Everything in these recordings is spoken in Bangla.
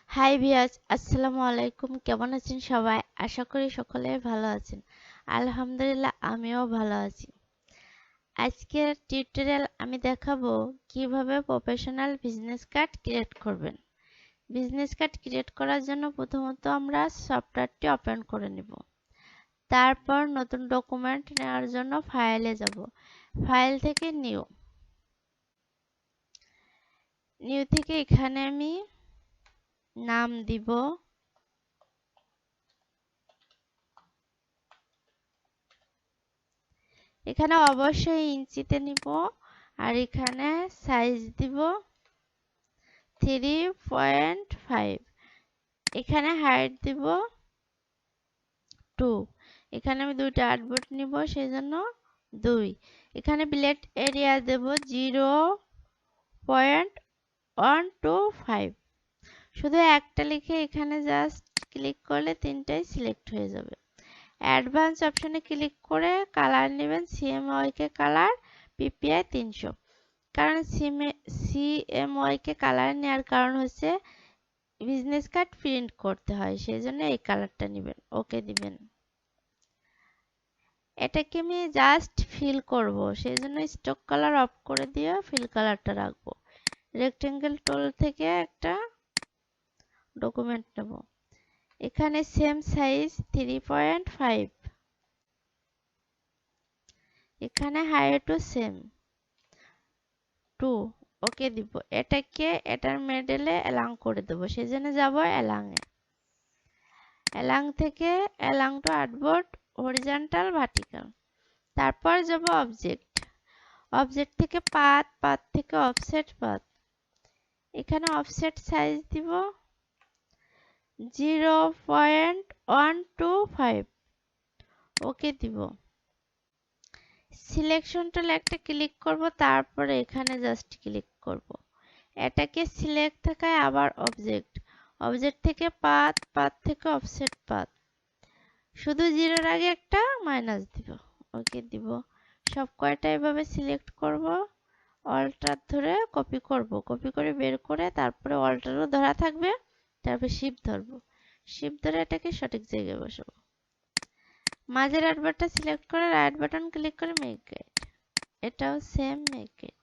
হাই ভিউয়ার্স, আসসালামু আলাইকুম। কেমন আছেন সবাই? আশা করি সকলে ভালো আছেন। আলহামদুলিল্লাহ, আমিও ভালো আছি। আজকের টিউটোরিয়াল আমি দেখাবো কিভাবে প্রফেশনাল বিজনেস কার্ড ক্রিয়েট করবেন। বিজনেস কার্ড ক্রিয়েট করার জন্য প্রথমত আমরা সফটওয়্যারটি ওপেন করে নিব। তারপর নতুন ডকুমেন্ট নেওয়ার জন্য ফাইলে যাব। ফাইল থেকে নিউ থেকে এখানে আমি নাম দিব। এখানে অবশ্যই ইঞ্চিতে নিব আর এখানে সাইজ দিব 3.5। এখানে হাইট দিব 2। এখানে আমি দুইটা আর্টবোর্ড নিব সেজন্য 2। এখানে বিলেট এরিয়া দেব 0.125। শুধু একটা লিখে এখানে জাস্ট ক্লিক করলে তিনটাই সিলেক্ট হয়ে যাবে। অ্যাডভান্স অপশনে ক্লিক করে কালার নেবেন সিএমওয়াইকে কালার পিপিআই 300। কারণ সিএমওয়াইকে কালার নেওয়ার কারণ হচ্ছে বিজনেস কার্ড প্রিন্ট করতে হয়, সেই জন্য এই কালারটা নেবেন। ওকে দিবেন। এটাকে আমি জাস্ট ফিল করব, সেই জন্য স্টক কালার অফ করে দিয়ে ফিল কালারটা রাখবো। রেক্টেঙ্গেল টুল থেকে একটা ডকুমেন্ট নেব। এখানে সেম সাইজ 3.5। এখানে হাইটও সেম 2। ওকে দিব। এটাকে এটার মিডলে অ্যালাইন করে দেবো, সেজন্য যাব অ্যালাইনে। অ্যালাইন থেকে align two artboard horizontal vertical. তারপর যাব অবজেক্ট। অবজেক্ট থেকে পাথ থেকে অফসেট পাথ। এখানে অফসেট সাইজ দিব 0.125। ওকে দিব। সিলেকশন টুলে একটা ক্লিক করব, তারপরে এখানে জাস্ট ক্লিক করব। এটাকে সিলেক্ট থাকায় আবার অবজেক্ট। অবজেক্ট থেকে পাথ থেকে অফসেট পাথ। শুধু জিরোর আগে একটা মাইনাস দিব। ওকে দিব। সব কয়টা এভাবে সিলেক্ট করব। অল্টার ধরে কপি করব। কপি করে বের করে তারপরে অল্টারও ধরা থাকবে, তারপর শিফট ধরবো। শিফট ধরে এটাকে সঠিক জায়গায় বসাবো। মাঝের অ্যাডবারটা সিলেক্ট করে রাইট বাটন ক্লিক করে মেক গাইড। এটাও সেম মেক গাইড।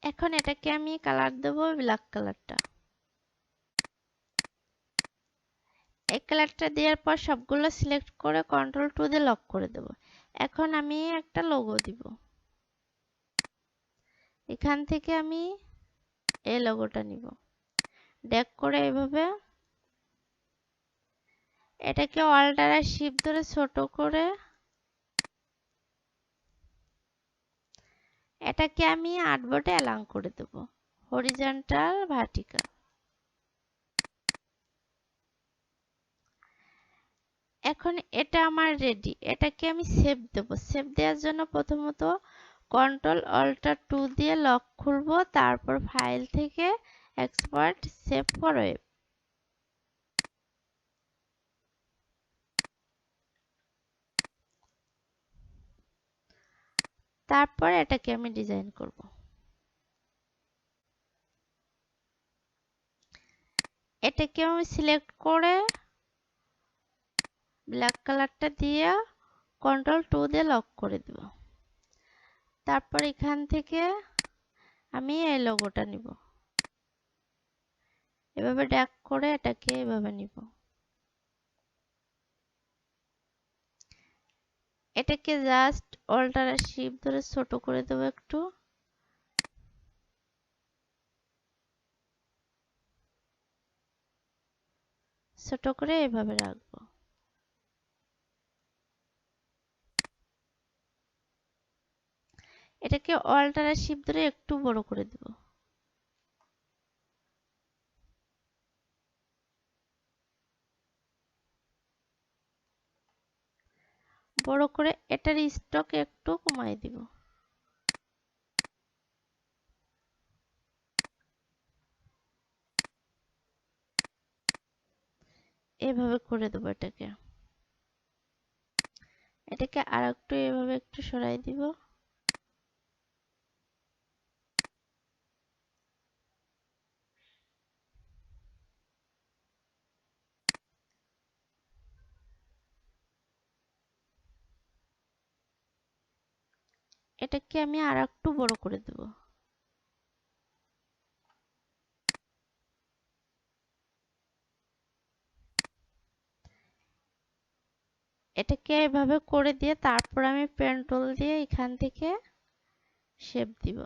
এখন এটাকে আমি কালার দেবো ব্ল্যাক কালারটা। এই কালারটা দেওয়ার পর সবগুলো সিলেক্ট করে Ctrl+2 দিয়ে লক করে দেব। এখন আমি একটা লোগো দিব। এখান থেকে আমি এই লোগোটা নিব। ড্র্যাগ করে এভাবে এটাকে অল্টার আর শিফট ধরে ছোট করে এটাকে আমি আর্টবোর্ডে অ্যালাইন করে দেব হরিজন্টাল ভার্টিক্যাল। এখন এটা আমার রেডি। এটাকে আমি সেভ দেব। সেভ দেওয়ার জন্য প্রথমত Ctrl+Alt+2 দিয়ে লক খুলবো, তারপর ফাইল থেকে এক্সপোর্ট সেভ ফর ওয়েব। তারপর এটাকে আমি ডিজাইন করব। এটাকে আমি সিলেক্ট করে ব্ল্যাক কালারটা দিয়ে Ctrl+2 দিয়ে লক করে দেব। তারপর এখান থেকে আমি এই লোগোটা নিব। এভাবে ড্র্যাগ করে এটাকে এভাবে নিব। এটাকে জাস্ট অল্টার আর শিফট ধরে ছোট করে দেব একটু। ছোট করে এভাবে রাখবো। এটাকে অল্টার আর শিফট ধরে একটু বড় করে দেব। বড় করে এটার স্টক একটু কমাই দিব। এভাবে করে দেবো এটাকে। এটাকে আর একটু এভাবে একটু সরাই দিব। এটাকে আমি আর একটু বড় করে দেব। এটাকে এভাবে করে দিয়ে তারপর আমি পেন টুল দিয়ে এখান থেকে শেপ দিব।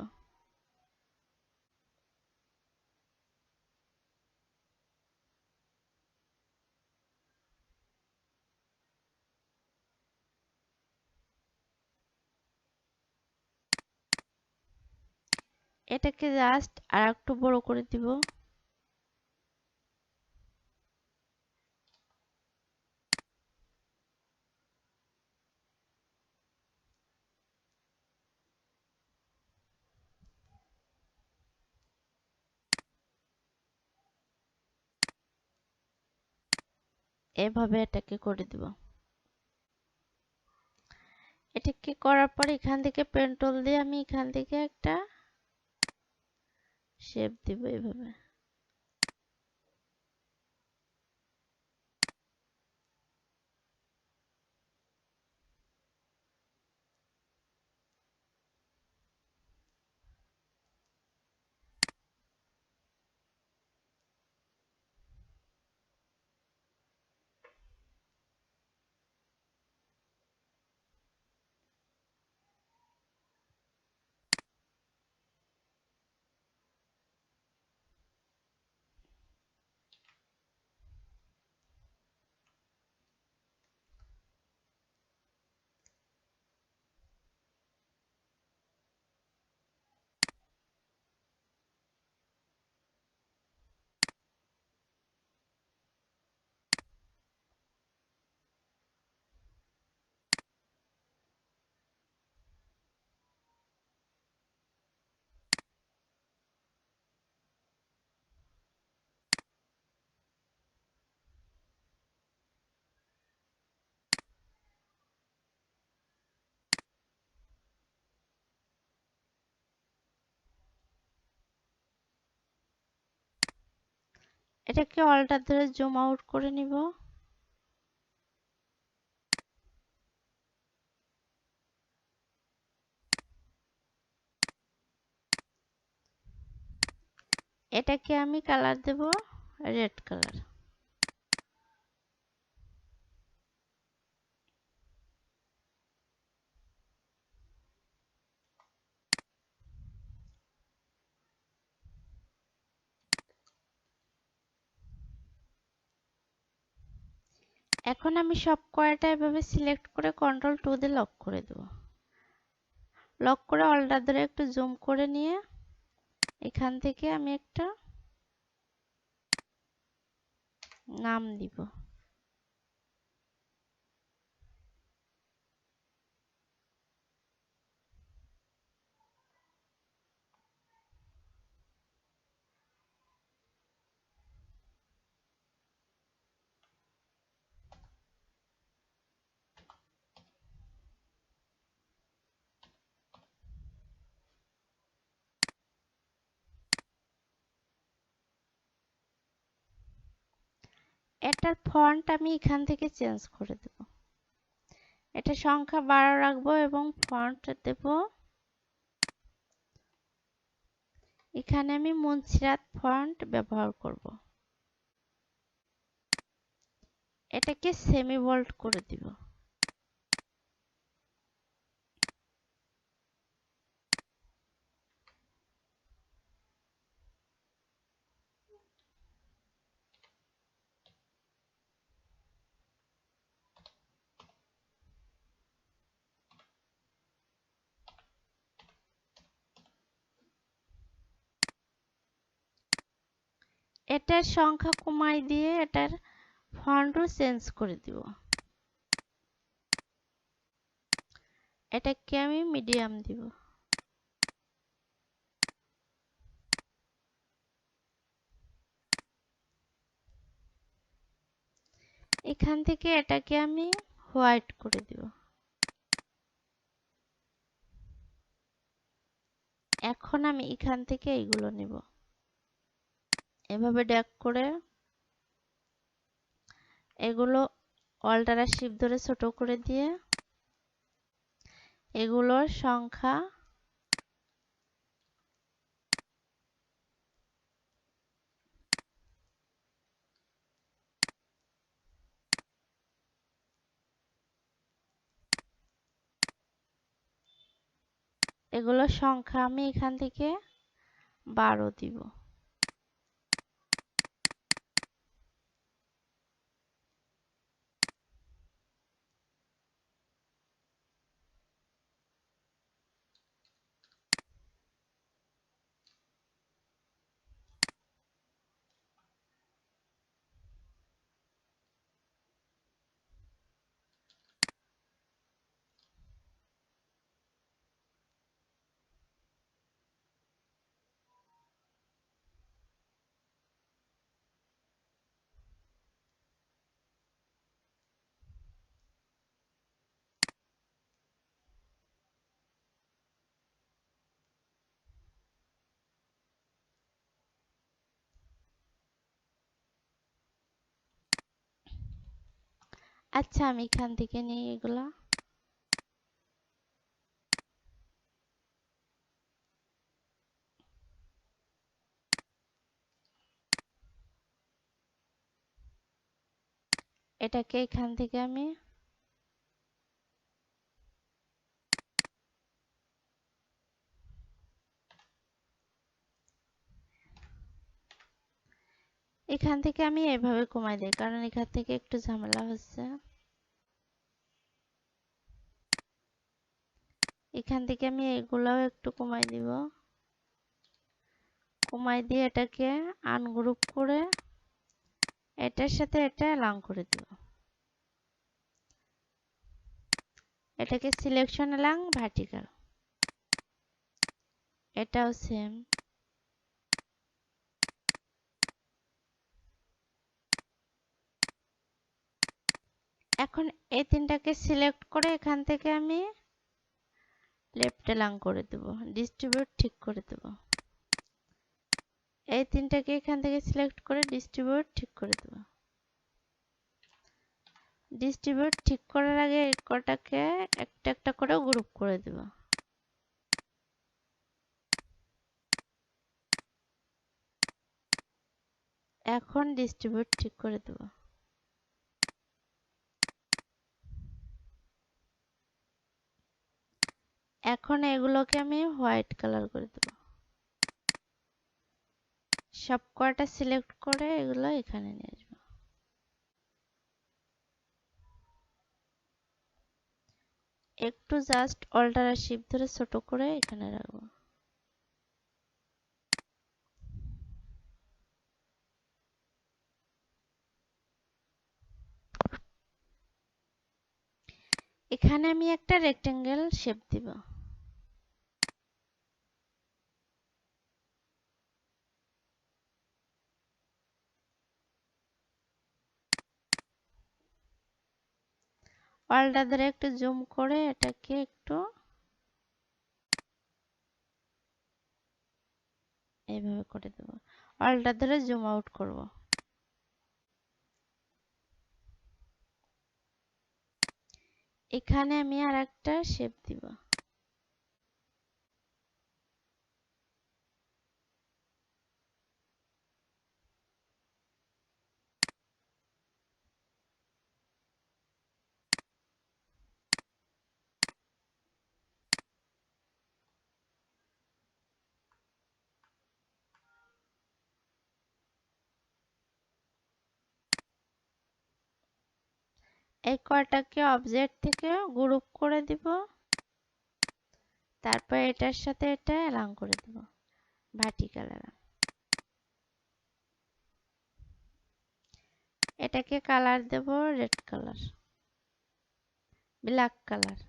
এটাকে জাস্ট আর একটু বড় করে দিব। এভাবে এটাকে করে দিব। এটাকে করার পর এখান থেকে পেন টুল দিয়ে আমি এখান থেকে একটা শেপ দিব এভাবে। এটাকে অল্টার ধরে জুম আউট করে নিব। এটাকে আমি কালার দেব রেড কালার। এখন আমি সব কয়টা এভাবে সিলেক্ট করে কন্ট্রোল 2 দিয়ে লক করে দেব। লক করে অল্টার ধরে একটু জুম করে নিয়ে এখান থেকে আমি একটা নাম দিব। এটার ফন্ট আমি এখান থেকে চেঞ্জ করে দেব। এটা সংখ্যা 12 রাখবো এবং ফন্ট দেব, এখানে আমি মুনসিরাত ফন্ট ব্যবহার করব। এটাকে সেমি বোল্ড করে দিব। এটার সংখ্যা কমাই দিয়ে এটার ফন্টও চেঞ্জ করে দিব। এটাকে আমি মিডিয়াম দিব। এখান থেকে এটাকে আমি হোয়াইট করে দিব। এখন আমি এখান থেকে এইগুলো নেব, এভাবে ড্র্যাগ করে এগুলো অল্টার আর শিফট ধরে ছোট করে দিয়ে এগুলোর সংখ্যা এগুলোর সংখ্যা আমি এখান থেকে 12 দিব। আচ্ছা, আমি এখান থেকে নিই এগুলা। এটাকে এখান থেকে আমি এভাবে কমাই দিই, কারণ এখান থেকে একটু ঝামেলা হচ্ছে। এখান থেকে আমি এগুলাও একটু কমাই দিব। কমাই দিয়ে এটাকে আনগ্রুপ করে এটার সাথে এটা অ্যালাইন করে দিব। এটাকে সিলেকশন অ্যালাইন ভার্টিক্যাল, এটাও সেম। এখন এই তিনটাকে সিলেক্ট করে এখান থেকে আমি লেফট অ্যালাইন করে দেব, ডিস্ট্রিবিউট ঠিক করে দেব। এই তিনটাকে এখান থেকে সিলেক্ট করে ডিস্ট্রিবিউট ঠিক করে দেব। ডিস্ট্রিবিউট ঠিক করার আগে এই কটাকে একটা একটা করে গ্রুপ করে দেব। এখন ডিস্ট্রিবিউট ঠিক করে দেব। এখন এগুলোকে আমি হোয়াইট কালার করে দেব। সব কয়টা সিলেক্ট করে এগুলো এখানে নিয়ে আসবো। একটু জাস্ট অল্টার আর শিফট ধরে ছোট করে এখানে রাখবো। এখানে আমি একটা রেক্টেঙ্গেল শেপ দিব। অল্টার ধরে একটু জুম করে এটাকে একটু এইভাবে করে দেব। অল্টার ধরে জুম আউট করব। এখানে আমি আর একটা শেপ দিব। এই কয়টাকে অবজেক্ট থেকে গ্রুপ করে দিব, তারপর এটার সাথে এটা অ্যালাইন করে দেব, ভার্টিক্যাল অ্যালাইন। এটাকে কালার দেব রেড কালার, ব্ল্যাক কালার।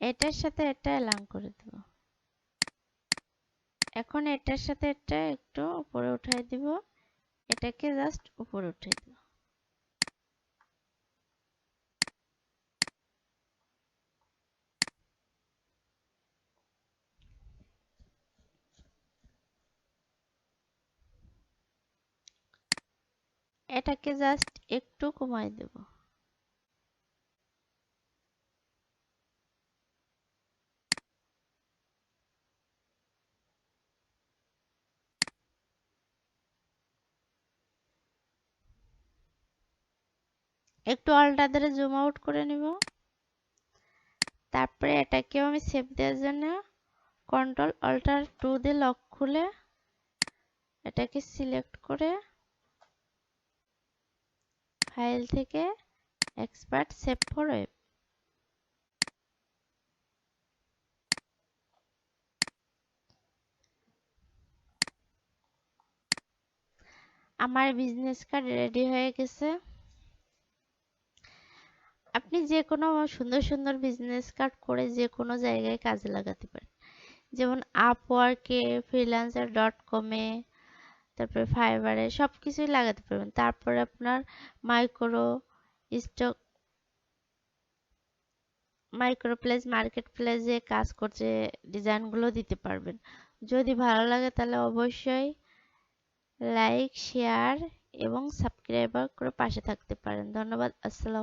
এটার সাথে এটা অ্যালাইন করে দেব। এখন এটার সাথে এটা একটু উপরে উঠাই দিব, এটাকে জাস্ট উপরে উঠাই দিব। এটাকে জাস্ট একটু কমাই দেব। একটু অল্টার ধরে জুম আউট করে নিব। তারপরে এটাকেও আমি সেভ দেওয়ার জন্য কন্ট্রোল অল্টার 2 দিয়ে লক খুলে এটাকে সিলেক্ট করে ফাইল থেকে এক্সপার্ট সেভ ফর ওয়েব। আমার বিজনেস কার্ড রেডি হয়ে গেছে। আপনি যে কোনো সুন্দর সুন্দর বিজনেস কার্ড করে যে কোনো জায়গায় কাজে লাগাতে পারেন, যেমন আপওয়ার্কে, ফ্রিল্যান্সার.কমে, তারপরে ফাইবারে সব কিছুই লাগাতে পারবেন। তারপরে আপনার micro stock, micro place, market প্লেসে কাজ করছে ডিজাইনগুলো দিতে পারবেন। যদি ভালো লাগে তাহলে অবশ্যই লাইক, শেয়ার এবং সাবস্ক্রাইব করে পাশে থাকতে পারেন। ধন্যবাদ। আসসালাম।